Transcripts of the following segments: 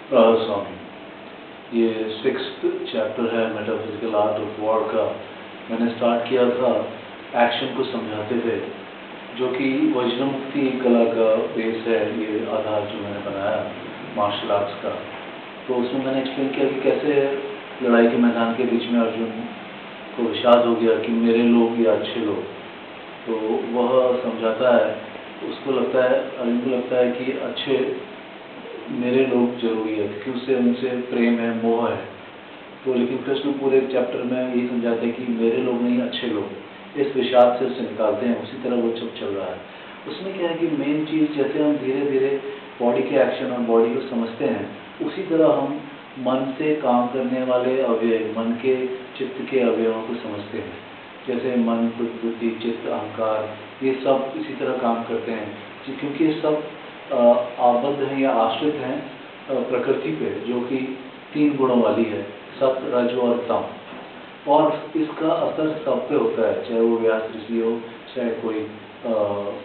स्वामी, ये 6th chapter है metaphysical art of war का। मैंने स्टार्ट किया था एक्शन को समझाते हुए, जो कि वज्रमुक्ति कला का बेस है, ये आधार जो मैंने बनाया मार्शल आर्ट्स का। तो उसमें मैंने एक्सप्लेन किया कि कैसे लड़ाई के मैदान के बीच में अर्जुन को विषाद हो गया कि मेरे लोग या अच्छे लोग। तो वह समझाता है, उसको लगता है, अर्जुन को लगता है कि अच्छे मेरे लोग जरूरी है क्योंकि उससे उनसे प्रेम है, मोह है। तो लेकिन कृष्ण पूरे चैप्टर में यही समझाते हैं कि मेरे लोग नहीं, अच्छे लोग। इस विषाद से उससे निकालते हैं। उसी तरह वो चल रहा है। उसमें क्या है कि मेन चीज़, जैसे हम धीरे धीरे बॉडी के एक्शन और बॉडी को समझते हैं, उसी तरह हम मन से काम करने वाले अवयव, मन के चित्त के अवयवों को समझते हैं। जैसे मन, बुद्धि, चित्त, अहंकार, ये सब इसी तरह काम करते हैं क्योंकि ये सब आबद्ध हैं या आश्रित हैं प्रकृति पे, जो कि 3 गुणों वाली है, सत्व, रज और तम। और इसका असर सब पे होता है, चाहे वो व्यास ऋषि हो, चाहे कोई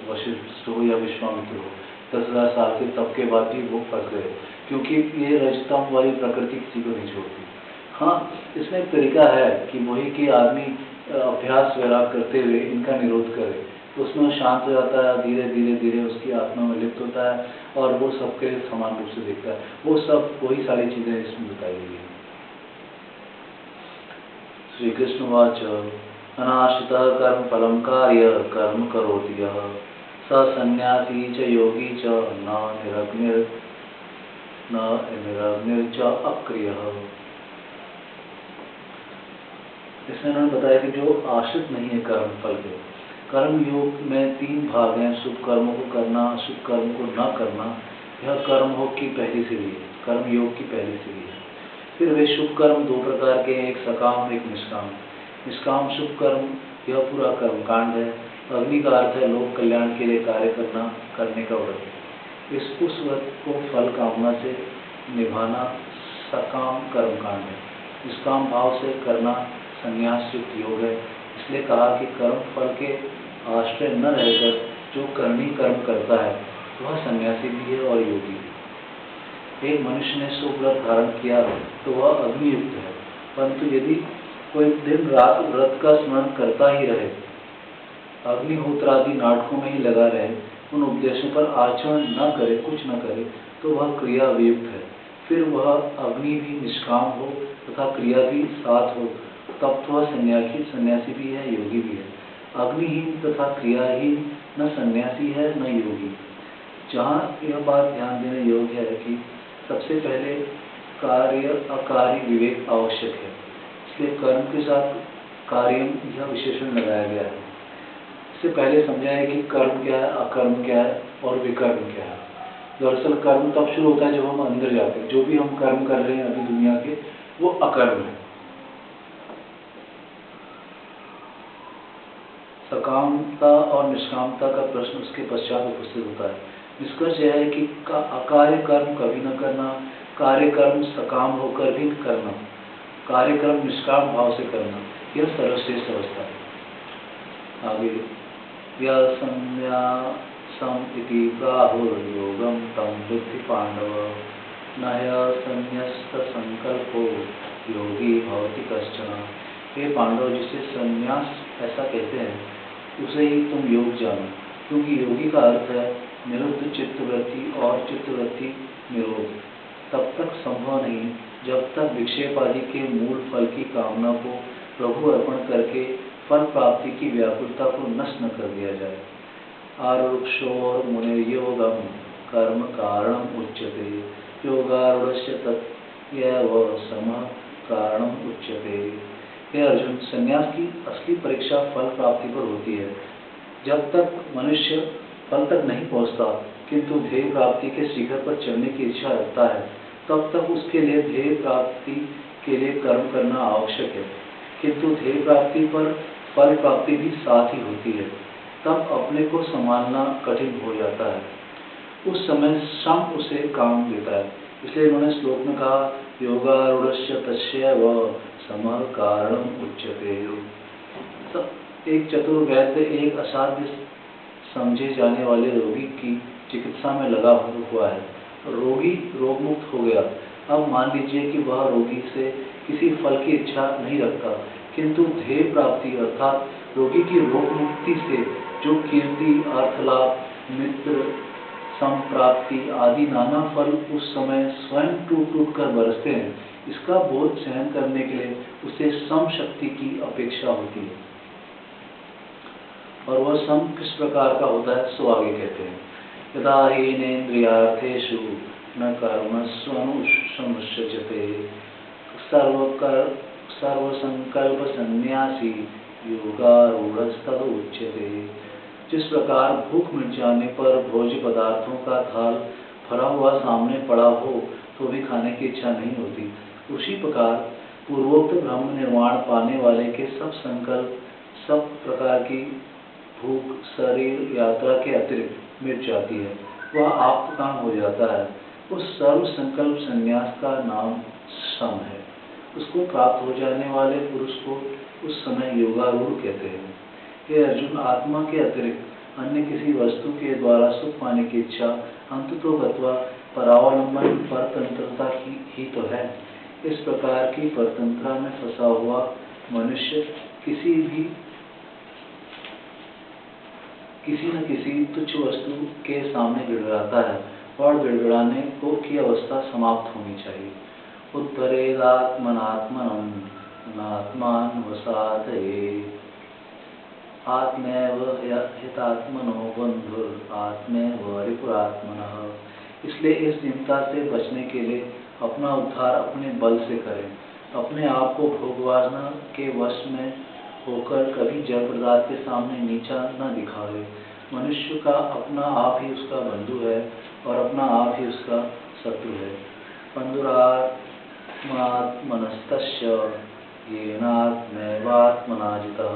वशिष्ठ हो या विश्वामित्र हो। 10,000 साल के तप के बाद भी वो फंस गए क्योंकि ये रजतम वाली प्रकृति किसी को नहीं छोड़ती। हाँ, इसमें एक तरीका है कि वही कि आदमी अभ्यास वैराग करते हुए इनका निरोध करे, तो उसमें वो शांत हो जाता है, धीरे धीरे धीरे उसकी आत्मा में लिप्त होता है और वो सबके समान रूप से दिखता है। वो सब वही सारी चीज़ें इसमें बताई गई हैं। श्री कृष्ण वाच अनाश्रितः कर्म फलम कार्य कर्म करोति यः स सन्यासी च योगी च न निरग्निर् च अक्रियः। इसमें उन्होंने बताया कि जो आश्रित नहीं है कर्म फल के, कर्म योग में 3 भाग हैं, शुभ कर्मों को करना, अशुभ कर्म को न करना। यह कर्म योग की पहली सीढ़ी है, कर्म योग की पहली सीढ़ी है। फिर वे शुभ कर्म 2 प्रकार के हैं, एक सकाम, एक निष्काम। निष्काम शुभ कर्म, यह पूरा कर्म कांड है। अग्नि का अर्थ है लोक कल्याण के लिए कार्य करने का व्रत। उस व्रत को फल कामना से निभाना सकाम कर्म कांड है। निष्काम भाव से करना संन्यास युक्त योग है। इसलिए कहा कि कर्म फल के आश्रय न रहकर जो कर्मी कर्म करता है वह सन्यासी भी है और योगी भी। एक मनुष्य ने शुभ व्रत धारण किया तो वह अग्नियुक्त है, परंतु यदि कोई दिन रात व्रत का स्मरण करता ही रहे, अग्निहोत्रादि नाटकों में ही लगा रहे, उन उपदेशों पर आचरण न करे, कुछ न करे, तो वह क्रिया वियुक्त है। फिर वह अग्नि भी निष्काम हो तथा क्रिया भी साथ हो, तब तो वह सन्यासी भी है, योगी भी है। अग्निहीन तथा क्रियाहीन न सन्यासी है न योगी। जहाँ यह बात ध्यान देने योग्य है कि सबसे पहले कार्य अकार्य विवेक आवश्यक है। इसलिए कर्म के साथ कार्य यह विशेषण लगाया गया है। इससे पहले समझाया कि कर्म क्या है, अकर्म क्या है और विकर्म क्या है। दरअसल कर्म तब शुरू होता है जब हम अंदर जाते हैं। जो भी हम कर्म कर रहे हैं अभी दुनिया के, वो अकर्म है। सकामता और निष्कामता का प्रश्न उसके पश्चात उपस्थित होता है। निष्कर्ष यह है कि अकार्य कर्म कभी न करना, कार्य कर्म सकाम होकर भी करना, कार्य कर्म निष्काम भाव से करना, यह सर्वश्रेष्ठ अवस्था है। आगे संन्यासम इति प्राहुर्योगम तम विद्धि पांडव न संन्यस्त संकल्पो योगी भवति कश्चन। हे पांडव, जिसे संन्यास ऐसा कहते हैं उसे ही तुम योग जानो, क्योंकि योगी का अर्थ है निरुद्ध चित्तवृत्ति और चित्तवृत्ति निरोध तब तक संभव नहीं जब तक विक्षेप आदि के मूल फल की कामना को प्रभु अर्पण करके फल प्राप्ति की व्याकुलता को नष्ट न कर दिया जाए। आरुक्षोर मुनिर्योगम कर्म कारणम उच्यते योगारूढ़स्य तत्येव समः कारणम उच्यते। हे अर्जुन, संन्यास की असली परीक्षा फल प्राप्ति पर होती है। जब तक मनुष्य फल तक नहीं पहुंचता किंतु ध्येय प्राप्ति के शिखर पर चढ़ने की इच्छा रखता है, तब तक उसके लिए ध्येय प्राप्ति के लिए कर्म करना आवश्यक है। किंतु ध्येय प्राप्ति पर फल प्राप्ति भी साथ ही होती है, तब अपने को संभालना कठिन हो जाता है। उस समय श्रम उसे काम देता है। इसलिए उन्होंने श्लोक में कहा योगारूढ़स्य तस्यैव समः कारणम उच्यते। एक चतुर वैद्य एक असाध्य समझे जाने वाले रोगी की चिकित्सा में लगा हुआ है। रोगी रोग मुक्त हो गया अब मान लीजिए कि वह रोगी से किसी फल की इच्छा नहीं रखता, किंतु ध्येय प्राप्ति अर्थात रोगी की रोग मुक्ति से जो कीर्ति, अर्थलाभ, मित्र संप्राप्ति आदि नाना फल उस समय स्वयं टूट टूट कर बरसते हैं, इसका बोध सहन करने के लिए उसे सम शक्ति की अपेक्षा होती है। और वह सम किस प्रकार का होता है, सो आगे कहते हैं। यदा हीनेन्द्रियार्थेषु न कर्मस्वनुसंसज्जते सर्वसंकल्प संन्यासी योगारूढ़स्तद उच्यते। जिस प्रकार भूख मिट जाने पर भोज्य पदार्थों का थाल भरा हुआ सामने पड़ा हो तो भी खाने की इच्छा नहीं होती, उसी प्रकार पूर्वोक्त ब्रह्म निर्वाण पाने वाले के सब संकल्प, सब प्रकार की भूख शरीर यात्रा के अतिरिक्त मिट जाती है, वह आप काम हो जाता है। उस सर्व संकल्प संन्यास का नाम सम है। उसको प्राप्त हो जाने वाले पुरुष को उस समय योगारूढ़ कहते हैं। हे अर्जुन, आत्मा के अतिरिक्त अन्य किसी वस्तु के द्वारा सुख पाने की इच्छा अंततोगत्वा परावलंबन परतंत्रता ही तो है। इस प्रकार की परतंत्रता में फंसा हुआ मनुष्य किसी न किसी तुच्छ वस्तु के सामने गिड़गिड़ाता है और गिड़गिड़ाने को की अवस्था समाप्त होनी चाहिए। उद्धरेदात्मनात्मनं नात्मान वसादये आत्मैव हितात्मनो बंधुर आत्मैव रिपुरात्मनः। इसलिए इस चिंता से बचने के लिए अपना उद्धार अपने बल से करें। अपने आप को भोगवासना के वश में होकर कभी जड़ पदार्थ के सामने नीचा न दिखावे। मनुष्य का अपना आप ही उसका बंधु है और अपना आप ही उसका शत्रु है। बंधुरात्मात्मनस्तस्य येनात्मैवात्मना जितः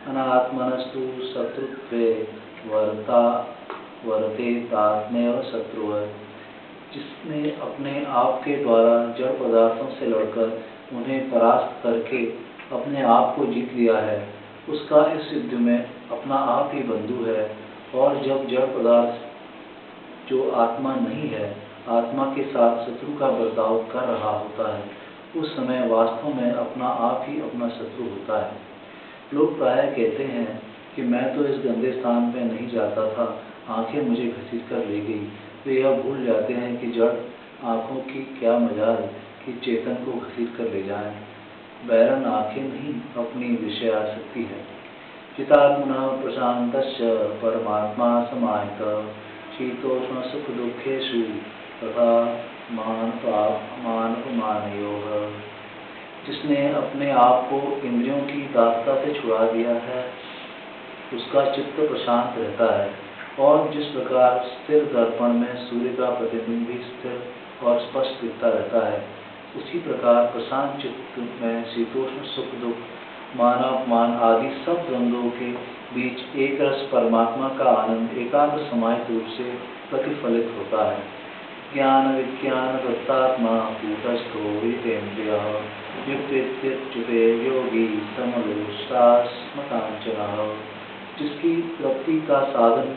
अनात्मनस्तु शत्रुत्वे वर्तेतात्मैव शत्रुः। जिसने अपने आप के द्वारा जड़ पदार्थों से लड़कर उन्हें परास्त करके अपने आप को जीत लिया है, उसका इस युद्ध में अपना आप ही बंधु है। और जब जड़ पदार्थ जो आत्मा नहीं है आत्मा के साथ शत्रु का बर्ताव कर रहा होता है, उस समय वास्तव में अपना आप ही अपना शत्रु होता है। लोग प्रायः कहते हैं कि मैं तो इस गंदे स्थान पे नहीं जाता था, आंखें मुझे घसीट कर ले गई। वे यह भूल जाते हैं कि जड़ आंखों की क्या मजाल कि चेतन को घसीट कर ले जाएं। बैरन आंखें नहीं अपनी विषयासक्ति है। चितात्मनः प्रशान्तस्य परमात्मा समाहितः शीतोष्ण सुख दुखेषु तथा मानवमानयोः। जिसने अपने आप को इंद्रियों की दासता से छुड़ा दिया है, उसका चित्त प्रशांत रहता है। और जिस प्रकार स्थिर दर्पण में सूर्य का प्रतिबिंब भी स्थिर और स्पष्ट दिखता रहता है, उसी प्रकार प्रशांत चित्त में शीतोष्ण सुख दुख मान अपमान आदि सब द्वंद्वों के बीच एक रस परमात्मा का आनंद एकाग्र समाहित रूप से प्रतिफलित होता है। ज्ञान विज्ञान दत्तात्मा कूटस्थो विजितेन्द्रियः युक्तिच्युते योगी समलोष्टास्मकाञ्चनः। जिसकी प्राप्ति का साधन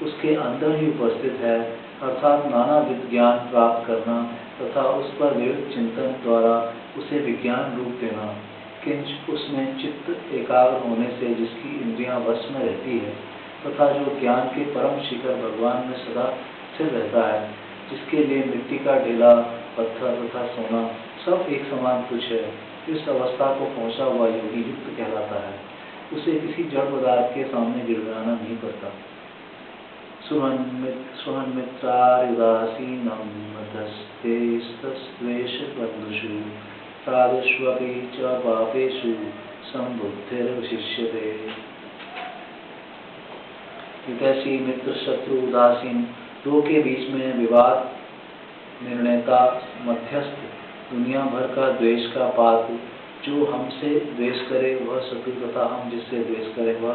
उसके अंदर ही उपस्थित है, अर्थात नाना विज्ञान प्राप्त करना तथा उस पर विविध चिंतन द्वारा उसे विज्ञान रूप देना। किंच उसमें चित्त एकाग्र होने से जिसकी इंद्रियां वश में रहती है तथा जो ज्ञान के परम शिखर भगवान में सदा स्थिर रहता है, जिसके लिए मिट्टी का ढेला पत्थर तथा सोना सब एक समान तुच्छ है, इस अवस्था को पहुंचा हुआ योगी युक्त कहलाता है। उसे किसी जड़ पदार्थ के सामने गिड़गिड़ाना नहीं पड़ता। सुहन्मित्रार्युदासीनं मध्यस्थेस्तस्त्वेषबन्धुषु साधुष्वपि च पापेषु संबुद्धिर्विशिष्यते। हितैषी मित्र शत्रु उदासीन दो के बीच में विवाद निर्णयता मध्यस्थ दुनिया भर का द्वेष का पात्र, जो हमसे द्वेष करे वह शत्रु तथा हम जिससे द्वेष करें वह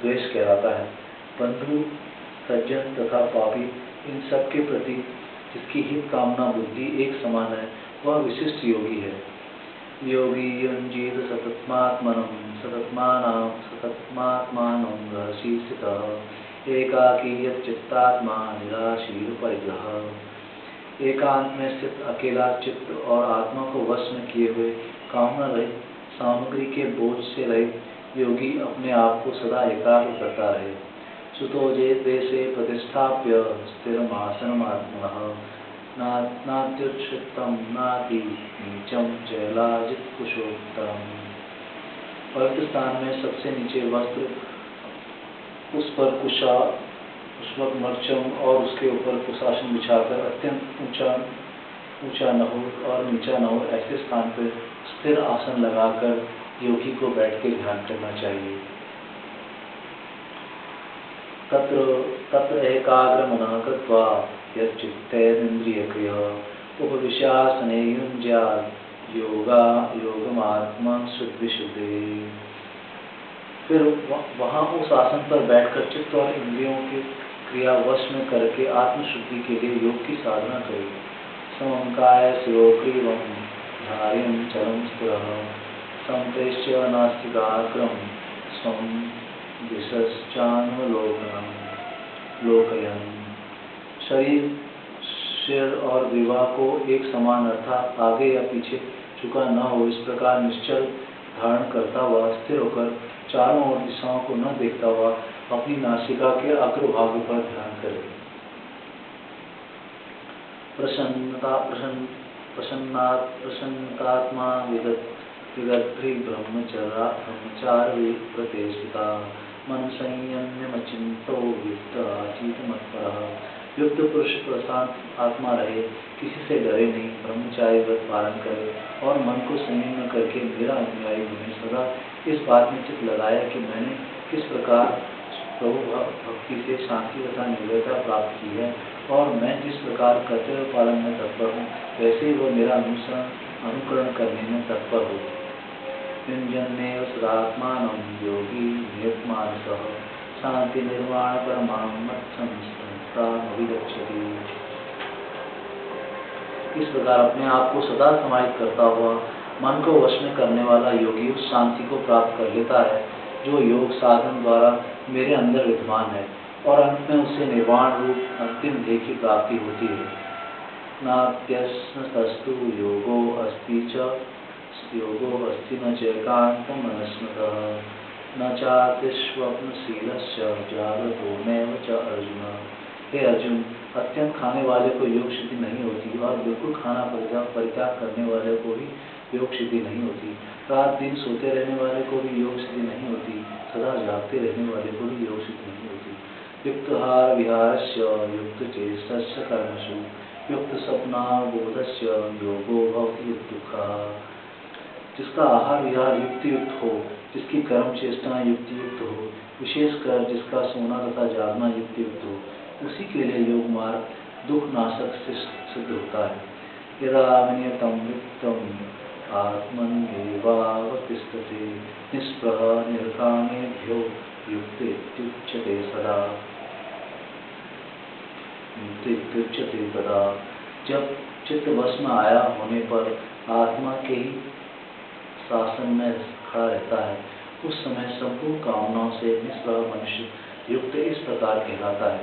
द्वेष कहलाता है। बंधु सज्जन तथा पापी इन सब के प्रति जिसकी हित कामना बुद्धि एक समान है, वह विशिष्ट योगी है। योगी युञ्जीत सततमात्मानं रहसि स्थितः एकाकी यच्चित्तात्मा निराशीर परिग्रहः। एकांत में स्थित अकेला चित्त और आत्मा को वश में किए हुए कामना रहित सामग्री के बोझ से रहित योगी अपने आप को सदा एकाग्र करता रहे। सुतो जे देशे प्रतिष्ठाप्य स्थिरमासनमात्मनः नात्युच्छ्रितम नाति नीचम जयलाजित कुशोत्तरम। पवित्र स्थान में सबसे नीचे वस्त्र, उस पर पुष्पक मरचम और उसके ऊपर कुशासन बिछाकर अत्यंत ऊंचा न हो और नीचा न हो, ऐसे स्थान पर स्थिर आसन लगाकर योगी को बैठ के ध्यान करना चाहिए। तत्र एकाग्र मनः कृत्वा यच्चित्तैरिन्द्रियक्रियः उपविश्यासने युञ्ज्यात् योगमात्मा शुद्धिः। फिर वहाँ उस आसन पर बैठकर चित्त और इंद्रियों की क्रिया वश में करके आत्मशुद्धि के लिए योग की साधना करें। समकाय शिरोग्रीवं धार्यं चलं स्थिरः संप्रेक्ष्य नास्तिकाग्रं स्वं दिशश्चानुलोकनं लोकयन्। शरीर, सिर और ग्रीवा को एक समान अर्थात आगे या पीछे झुका न हो, इस प्रकार निश्चल धारण करता हुआ स्थिर होकर चारों ओर दिशाओं को न देखता हुआ अपनी नासिका के अग्रभाग पर ध्यान करें। प्रसन्नात्मा विगद्भि ब्रह्मचार व्रते स्थिता मन संयम्यमचिंतो युक्ताचितमत्परः। युक्त पुरुष प्रशांत आत्मा रहे, किसी से डरे नहीं, ब्रह्मचारी व्रत पालन करे और मन को संयम में करके मेरा अनुयायी बने। सदा इस बात में चित्त लगाया कि मैंने किस प्रकार प्रभु भक्ति से शांति तथा निर्भयता प्राप्त की है और मैं जिस प्रकार कर्तव्य पालन में तत्पर हूँ, वैसे ही वह मेरा अनुकरण करने में तत्पर हो। युञ्जन्नेव सदात्मानं योगी नियतमानसः शांति निर्वाण परमां मत्संस्थामभिगच्छति। इस प्रकार अपने आप को सदा समाहित करता हुआ मन को वश में करने वाला योगी उस शांति को प्राप्त कर लेता है जो योग साधन द्वारा मेरे अंदर विद्यमान है और अंत में उससे निर्वाण रूप अंतिम ध्येय की प्राप्ति होती है। नात्यस्तस्तु योगो अस्ति न चैकान्तं मनस्मतः न चातिस्वप्नशीलस्य जागृतो नैव च अर्जुन। हे अर्जुन, अत्यंत खाने वाले को योग सिद्धि नहीं होती और बिल्कुल खाना परित्याग करने वाले को भी योग सिद्धि नहीं होती। रात दिन सोते रहने वाले को भी योग सिद्धि नहीं होती, सदा जागते रहने वाले को भी योग सिद्धि नहीं होती। युक्तहार विहारस्य युक्तचेष्टस्य कर्मसु युक्त स्वप्नावबोधस्य योगो भवति युक्तदुःखः। जिसका आहार विहार युक्तियुक्त हो, जिसकी कर्म चेष्टाएं युक्तियुक्त हो, विशेषकर जिसका सोना तथा जागना युक्तियुक्त हो, उसी के लिए योग मार्ग दुख नाशक सिद्ध होता है। यदा विनियतं वृत्तं आत्मन्येवावतिष्ठते निःस्पृह निर्कामेभ्यो युक्तेत्युच्यते सदा। युक्तेत्युच्यते तदा। जब चित्त वश में आया होने पर आत्मा के ही शासन में खड़ा रहता है, उस समय संपूर्ण कामनाओं से निष्प्रह मनुष्य युक्त इस प्रकार कहलाता है।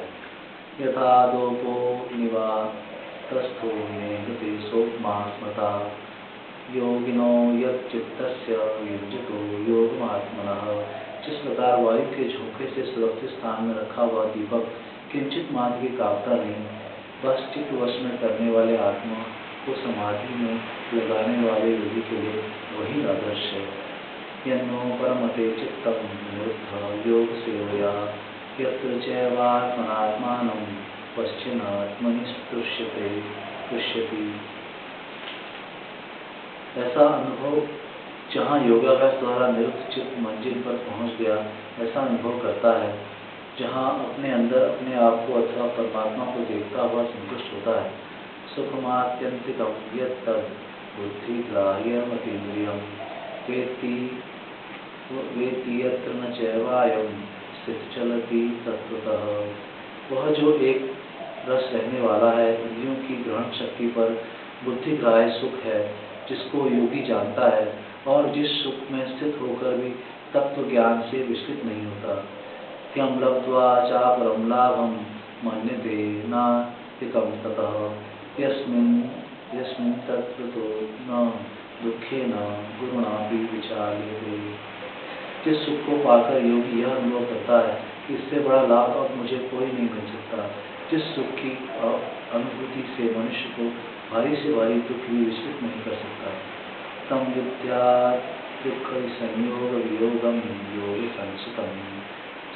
यथा दोपो निवातस्थो निगते सोपमा स्मृता योगिनो यच्चित्तस्य युज्यतो योगमात्मनः। जिस प्रकार वायु के झोंके से सुरक्षित स्थान में रखा हुआ दीपक किंचित मात्र भी कांपता नहीं, बस चित्त वश में करने वाले आत्मा को समाधि में लगाने वाले योगी के लिए वही आदर्श है। यन्नो परमते चित्तं निरुद्ध योग सेवया यत्र चैवात्मनात्मानं पश्चिन्नात्मनि तुष्यति। ऐसा अनुभव जहाँ योगाभ्यास द्वारा निरुद्ध चित्त मंजिल पर पहुँच गया, ऐसा अनुभव करता है जहाँ अपने अंदर अपने आप को अथवा परमात्मा को देखता हुआ संतुष्ट होता है। सुखमात्यंतिकं यत्तद् बुद्धिग्राह्यमतीन्द्रियं वेत्ति यत्र न चैवायं स्थितिचलति तत्त्वतः। वह जो एक रस रहने वाला है, इंद्रियों की ग्रहण शक्ति पर बुद्धिग्राह्य सुख है, जिसको योगी जानता है और जिस सुख में स्थित होकर भी तत्व ज्ञान से विचलित नहीं होता। त्यं लब्ध्वा चापरं लाभं मन्यते नातिकं ततः यस्मिन् तत्त्वतो न दुखेन गुरुणापि विचार्यते। जिस सुख को पाकर योगी यह अनुभव करता है कि इससे बड़ा लाभ अब मुझे कोई नहीं मिल सकता, जिस सुख की अनुभूति से मनुष्य को भारी से भारी दुख भी विचलित नहीं कर सकता, तम विद्यात् दुख संयोग वियोगम योगी संचितम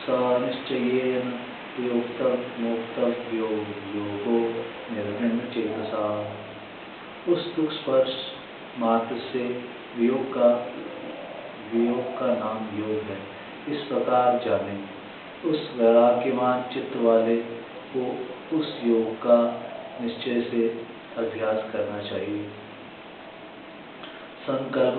स निश्चयेन मोक्तव्यो योगो निर्विण्ण चेतसा। उस दुख स्पर्श मात्र से वियोग का नाम योग है, इस प्रकार जाने। उस वैराग्यवान चित्त वाले को उस योग का निश्चय से अभ्यास करना चाहिए। संकल्प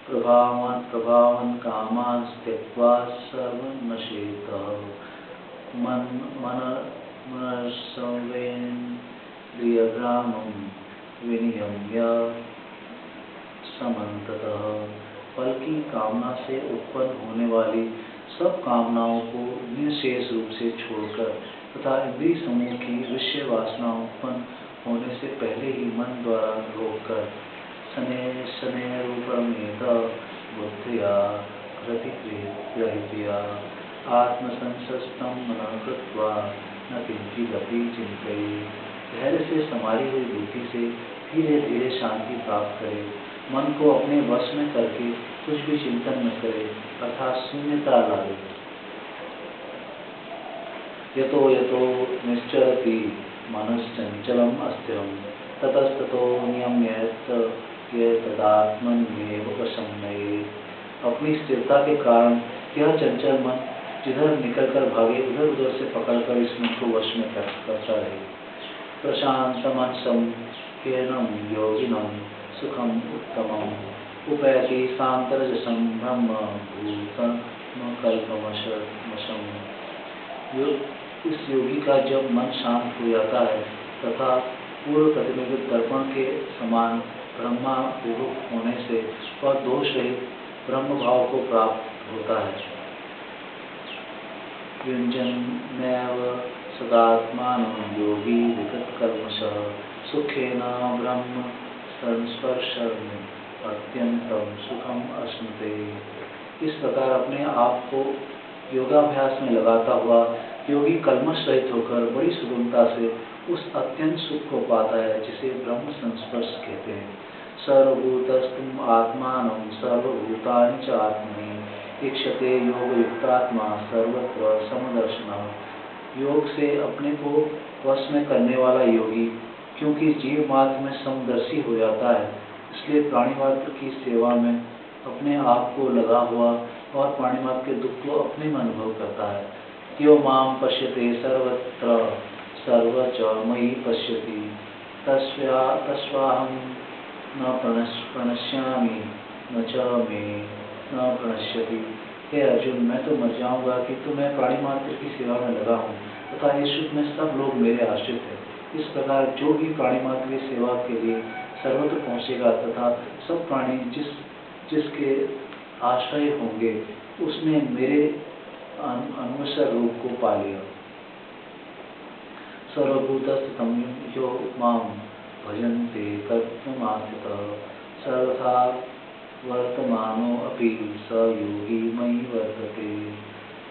प्रभावन कामान त्यक्त्वा सर्वनशेत मनसंवेन्द्रियग्रामं विनियम्य समन्ततः। फल की कामना से उत्पन्न होने वाली सब कामनाओं को निःशेष रूप से छोड़कर तथा इंद्रिय समूह की विषय वासना उत्पन्न होने से पहले ही मन द्वारा रोककर शनैः रूपमेत बुद्धिया ग्रहित्या आत्मसंसस्तं मनः कृत्वा न किंचिदपि चिन्तयेत्। धैर्य से संवारी हुई बुद्धि से धीरे धीरे शांति प्राप्त करे, मन को अपने वश में करके कुछ भी चिंतन न करे, अर्थात शून्यता लावे। यतो यतो निश्चरति मनश्चंचलम् अस्थिरं ततस्ततो नियम्येत तदात्मन्येव उपशमयेत्। अपनी स्थिरता के कारण यह चंचल मन जिधर निकलकर भागे उधर उधर से पकड़कर इस मन को वश में करता रहे। प्रशांतमनसं ह्येनं योगिनं सुखम उत्तमम् उपैति सान्तरजसं ब्रह्म भूतमकल्पमशम्। इस योगी का जब मन शांत हो जाता है तथा पूर्व प्रतिनिधित दर्पण के समान ब्रह्मा विभुक्त होने से वह दोष रहित ब्रह्म भाव को प्राप्त होता है। युञ्जन्नेव सदात्मानं योगी विगतकल्मषः सुखेन ब्रह्म संस्पर्शन अत्यंतम सुखम अश्नुते। इस प्रकार अपने आप को योगाभ्यास में लगाता हुआ योगी कल्मष रहित होकर बड़ी सुगमता से उस अत्यंत सुख को पाता है जिसे ब्रह्म संस्पर्श कहते हैं। सर्वभूतस्थं आत्मानं सर्वभूतानि च आत्मनि ईक्षते योगयुक्तात्मा सर्वत्र समदर्शनः। योग से अपने को वश में करने वाला योगी क्योंकि जीव मात्र में समदर्शी हो जाता है, इसलिए प्राणी मात्र की सेवा में अपने आप को लगा हुआ और प्राणी मात्र के दुख को अपने में अनुभव करता है। यो माम पश्यते सर्वत्र सर्वच मयि पश्यति तस्वाहं न प्रणश्यामि न च मे न प्रणश्यति। हे अर्जुन, मैं तो मर जाऊंगा किंतु मैं प्राणी मात्र की सेवा में लगा हूँ तथा इस युग में सब लोग मेरे आश्रित हैं। इस प्रकार जो भी प्राणी मात्र की सेवा के लिए सर्वत्र पहुँचेगा तथा सब प्राणी जिसके आश्रय होंगे उसने मेरे अन्वसर रूप को पा लिया। सर्वभूतस्थितं यो मां भजन्ते तत्त्वमास्थितः सर्वथा वर्तमानो अपि स योगी मयि वर्तते।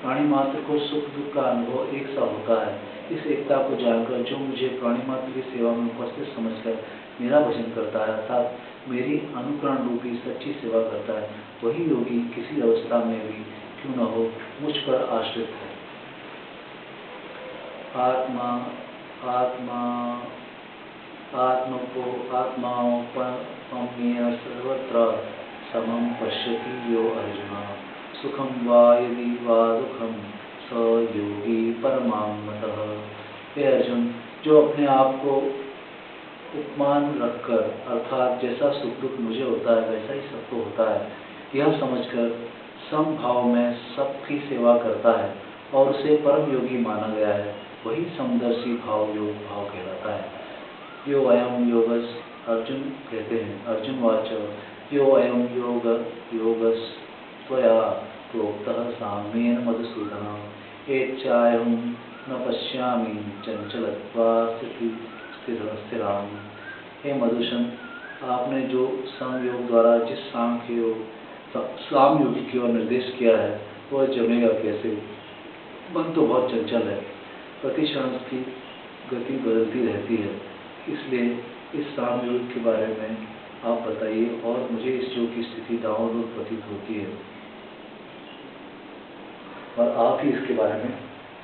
प्राणी मात्र को सुख दुख का अनुभव एक सा होता है। इस एकता को जानकर जो मुझे प्राणी मात्र की सेवा में उपस्थित समझकर मेरा भजन करता है अर्थात मेरी अनुकरण रूपी सच्ची सेवा करता है, वही योगी किसी अवस्था में भी क्यों न हो मुझ पर आश्रित है। आत्माओपम्येन सर्वत्र समं पश्यति यो अर्जुन सुखं वा यदि वा दुःखं स योगी परमां मतः। हे अर्जुन, जो अपने आप को उपमान रखकर अर्थात जैसा सुख दुख मुझे होता है वैसा ही सबको होता है, यह समझकर समभाव में सबकी सेवा करता है और उसे परम योगी माना गया है, वही समदर्शी भाव योग भाव कहलाता है। यो अयम योगस, अर्जुन कहते हैं, अर्जुन वाच यो अयम योगस त्वया प्रोक्तः साम्येन मधुसूदन एचायं न पश्यामि चंचलत्वात् स्थिराम। हे मधुसूदन, आपने जो सामयोग द्वारा जिस सामयोग की ओर निर्देश किया है वह जमेगा कैसे? मन तो बहुत चंचल है, प्रति क्षण उसकी गति बदलती रहती है। इसलिए इस सामयोग के बारे में आप बताइए और मुझे इस योग की स्थिति दांवों प्रतीत होती है, और आप ही इसके बारे में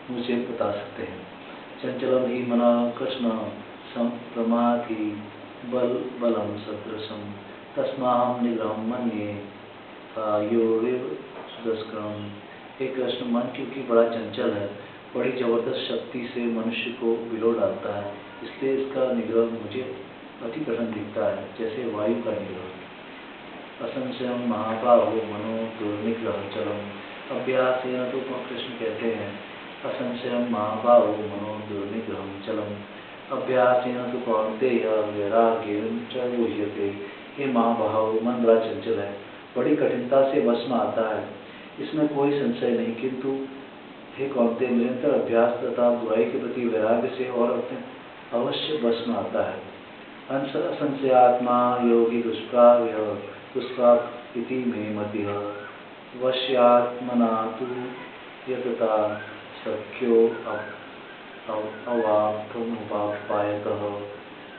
मुझे बता सकते हैं। चंचलम ही मना कृष्ण संप्रमाति बलम सदृशम तस्माहं निग्रहं मन्ये योगिव सुदस्करम। हे कृष्ण, मन क्योंकि बड़ा चंचल है, बड़ी जबरदस्त शक्ति से मनुष्य को बिलो डालता है, इसलिए इसका निग्रह मुझे अति कठिन दिखता है, जैसे वायु का निग्रह। असंशयम महाबाहो मनो दुर्निग्रह चलम। अभ्यासेन तो कृष्ण कहते हैं, असंशयम महाबाहो मनो दुर्निग्रह चलम अभ्यासेन तो कौन्तेय वैराग्येन च युज्यते। हे महाबाहो, मन बड़ा चंचल है, बड़ी कठिनता से वश में आता है, इसमें कोई संशय नहीं, किंतु हे कौन्तेय, निरंतर अभ्यास तथा बुराई के प्रति वैराग्य से और अपने अवश्य वश में आता है। असंशयात्मा योगी दुष्प्राप इति मे मतिः वश्यात्मना तु यतता शक्यो अवाप्तमुपायतः।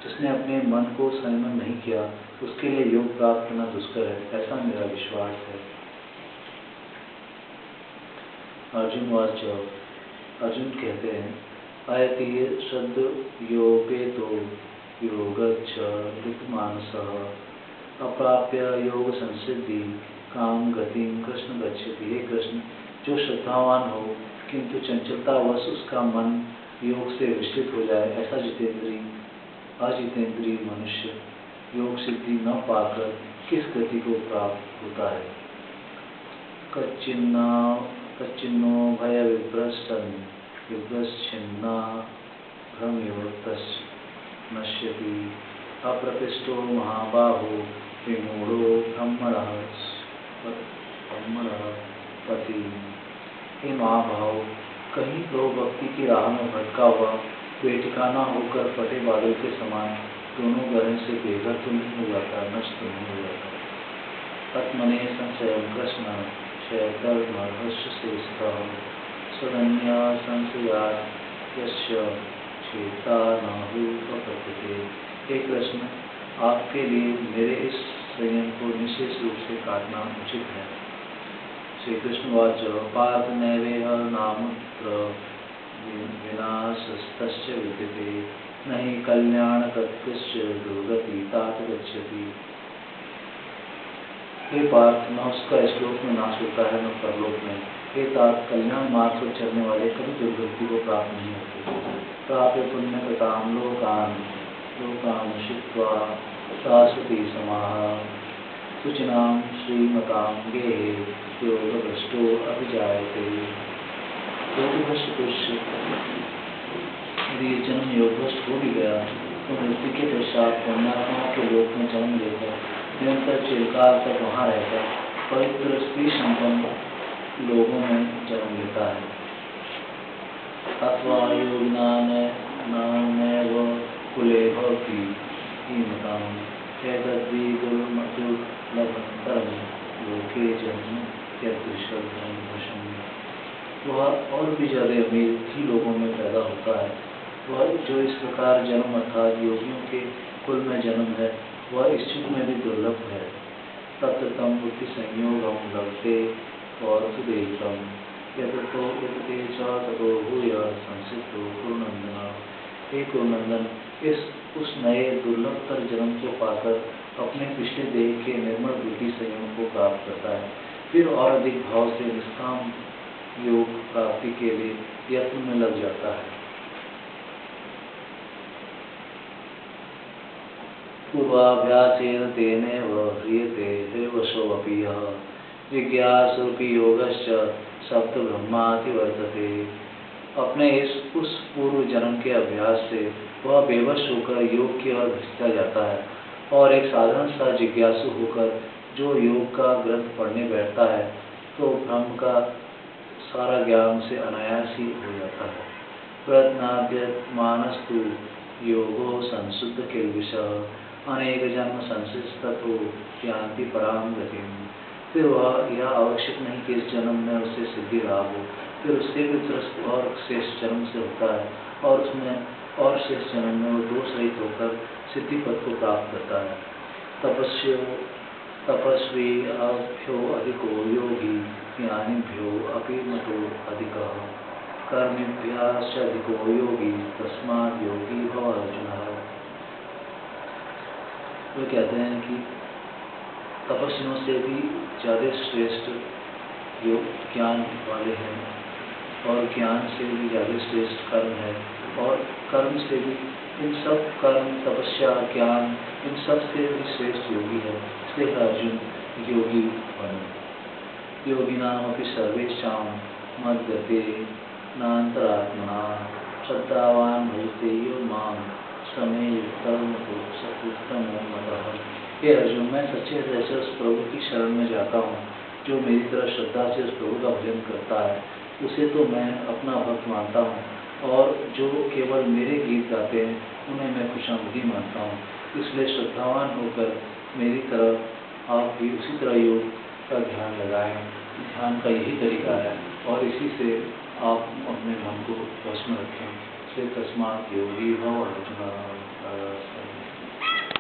जिसने अपने मन को संयम नहीं किया उसके लिए योग प्राप्त करना दुष्कर है, ऐसा मेरा विश्वास है। अर्जुन वाच। अर्जुन कहते हैं, अयति श्रद्ध योपेतो योगच्छ ऋतमानसः अप्राप्य योग संसिद्धि काम गतिम कृष्ण गच्छति। हे कृष्ण, जो श्रद्धावान हो किंतु चंचलतावश उसका मन योग से विचलित हो जाए, ऐसा अजितेंद्रिय मनुष्य योग सिद्धि न पाकर किस गति को प्राप्त होता है? कच्चिन्नो भय विभ्रश्चिन्ना भ्रमयोतस्य नश्यति अप्रतिष्ठो महाबाहो विमूढ़ो ब्रह्मणः पति। हे महाभाव, कहीं तो भक्ति की राह में भटका हुआ बेठिकाना होकर फटे बादल के समान दोनों ग्रह से बेघर तो नहीं हो जाता, नष्ट तो नहीं हो जाता। आत्मने संशय कृष्ण शयधर्मर्हस्य शेषतः स्वधन्या संशया यस्य चेता नाहु प्रकृति। हे कृष्ण, आपके लिए मेरे इस संयम को निश्चित रूप से काटना उचित है। श्री कृष्ण वाच। पार्थ नैवेह नामुत्र विनाशस्तस्य विद्यते नहि कल्याणकृतस्य दुर्गति तात गच्छति। हे पार्थ, न उसका श्लोक में नाश होता है न परलोक में। हे तात, कल्याण मार्ग पर चलने वाले कभी दुर्गति को प्राप्त नहीं होते। प्राप्य पुण्य कृताम लोकान शित्वा शाश्वती समाः शुचिनाम श्रीमताम गेहे योगभ्रष्टो अभिजायते। योगभ्रष्ट पुरुष यदि जन्म योगभ्रष्ट हो भी गया तो मृत्यु के पश्चात पुण्यात्माओं के लोक में जन्म लेकर निरंतर चिरकाल तक वहाँ रहकर पवित्र स्त्री संपन्न लोगों में जन्म लेता है। अथवा योगिनानैव कुले भवति हीनताम् एतद्धि दुर्लभतरं लोके जन्म यदृशं। वह और भी ज़्यादा अमीर ही लोगों में पैदा होता है। वह जो इस प्रकार जन्म अर्थात योगियों के कुल में जन्म है, वह इस युग में भी दुर्लभ है। तत्र तम बुद्धि संयोगम लभते और सुदेहितम यतो यतते च ततो भूय संसिद्धो कुरुनंदन। हे कुरुनंदन, उस नए दुर्लभतर जन्म को पाकर अपने पिछले देह के निर्मल बुद्धि संयम को प्राप्त करता है, फिर और अधिक भाव से निष्काम योग प्राप्ति के लिए यत्न में लग जाता है। पूर्वाभ्यासेन तेनैव ह्रियते देवशोऽपि यः जिज्ञासूपि योगश्च सप्त ब्रह्माति वर्तते। अपने उस पूर्व जन्म के अभ्यास से वह बेवश होकर योग की ओर घसीटा जाता है, और एक साधारण सा जिज्ञासु होकर जो योग का ग्रंथ पढ़ने बैठता है तो ब्रह्म का सारा ज्ञान से अनायास ही हो जाता है। प्रज्ञाद्यमानस्तु योगो संशुद्ध किल्बिषः अनेक जन्म संसिस्ततो यान्ति परां गतिम्। फिर वह यह आवश्यक नहीं कि इस जन्म में उसे सिद्धि लाभ हो, फिर उससे भी त्रस्त और शेष जन्म से होता है और उसमें और शेष जन्म में वो दोष रहित होकर सिद्धि पद को प्राप्त करता है। तपस्वी अभ्यो अधिको योगी ज्ञानिभ्यो अपि मतो अधिकः कर्मिभ्याश्च अधिको योगी तस्मात् योगी भव अर्जुनः। वे कहते हैं कि तपस्वियों से भी ज़्यादा श्रेष्ठ योग ज्ञान वाले हैं और ज्ञान से भी ज़्यादा श्रेष्ठ कर्म है और कर्म से भी इन सब कर्म तपस्या ज्ञान इन सब से भी श्रेष्ठ योगी है। इसलिए अर्जुन योगी बनो। योगिनाम अपि सर्वेषां मद्गते नान्तरात्मना श्रद्धावान भजते यो मां समे युक्तमो मतः। हे अर्जुन, मैं सच्चे हृदय से उस प्रभु की शरण में जाता हूँ जो मेरी तरह श्रद्धा से उस प्रभु का भजन करता है। उसे तो मैं अपना भक्त मानता हूँ और जो केवल मेरे गीत गाते हैं उन्हें मैं खुशामदी मानता हूँ। इसलिए श्रद्धावान होकर मेरी तरह आप भी उसी तरह योग का ध्यान लगाएं। ध्यान का यही तरीका है और इसी से आप अपने मन को वश में रखें। इसलिए तस्मात् योगी भव अर्जुन।